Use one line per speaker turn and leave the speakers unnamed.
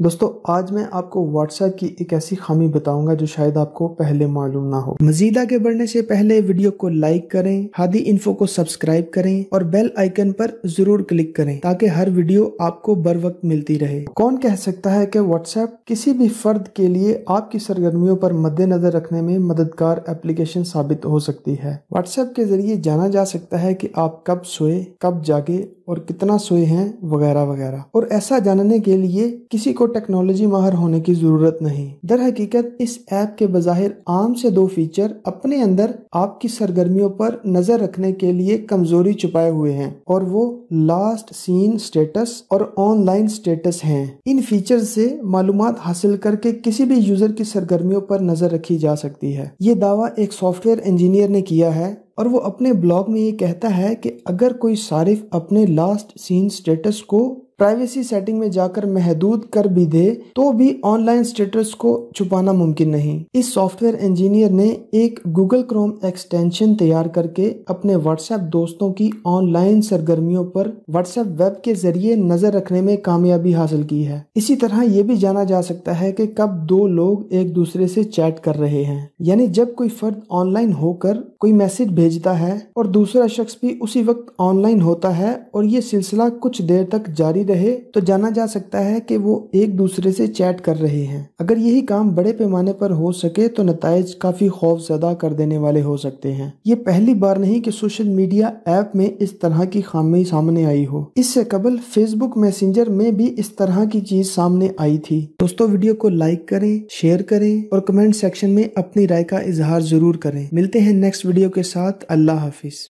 दोस्तों आज मैं आपको व्हाट्सएप की एक ऐसी खामी बताऊंगा जो शायद आपको पहले मालूम ना हो। मजीद आगे बढ़ने से पहले वीडियो को लाइक करें, हादी इन्फो को सब्सक्राइब करें और बेल आइकन पर जरूर क्लिक करें ताकि हर वीडियो आपको बर वक्त मिलती रहे। कौन कह सकता है कि व्हाट्सएप किसी भी फर्द के लिए आपकी सरगर्मियों पर मद्देनजर रखने में मददगार एप्लीकेशन साबित हो सकती है। व्हाट्सएप के जरिए जाना जा सकता है कि आप कब सोए, कब जागे और कितना सोए हैं वगैरह वगैरह। और ऐसा जानने के लिए किसी को टेक्नोलॉजी माहिर होने की जरूरत नहीं। दर हकीकत इस ऐप के बज़ाहिर आम से दो फीचर अपने अंदर आपकी सरगर्मियों पर नजर रखने के लिए कमजोरी छुपाए हुए हैं और वो लास्ट सीन स्टेटस और ऑनलाइन स्टेटस हैं। इन फीचर से मालूमात हासिल करके किसी भी यूजर की सरगर्मियों पर नजर रखी जा सकती है। ये दावा एक सॉफ्टवेयर इंजीनियर ने किया है और वो अपने ब्लॉग में ये कहता है कि अगर कोई सारिफ अपने लास्ट सीन स्टेटस को प्राइवेसी सेटिंग में जाकर महदूद कर भी दे तो भी ऑनलाइन स्टेटस को छुपाना मुमकिन नहीं। इस सॉफ्टवेयर इंजीनियर ने एक गूगल क्रोम एक्सटेंशन तैयार करके अपने व्हाट्सएप दोस्तों की ऑनलाइन सरगर्मियों पर व्हाट्सएप वेब के जरिए नजर रखने में कामयाबी हासिल की है। इसी तरह ये भी जाना जा सकता है कि कब दो लोग एक दूसरे से चैट कर रहे हैं, यानी जब कोई फर्द ऑनलाइन होकर कोई मैसेज भेजता है और दूसरा शख्स भी उसी वक्त ऑनलाइन होता है और ये सिलसिला कुछ देर तक जारी रहे तो जाना जा सकता है कि वो एक दूसरे से चैट कर रहे हैं। अगर यही काम बड़े पैमाने पर हो सके तो नताइज काफी खौफजदा कर देने वाले हो सकते हैं। ये पहली बार नहीं कि सोशल मीडिया ऐप में इस तरह की खामी सामने आई हो। इससे कबल फेसबुक मैसेंजर में भी इस तरह की चीज सामने आई थी। दोस्तों वीडियो को लाइक करें, शेयर करें और कमेंट सेक्शन में अपनी राय का इजहार जरूर करें। मिलते हैं नेक्स्ट वीडियो के साथ। अल्लाह हाफिज।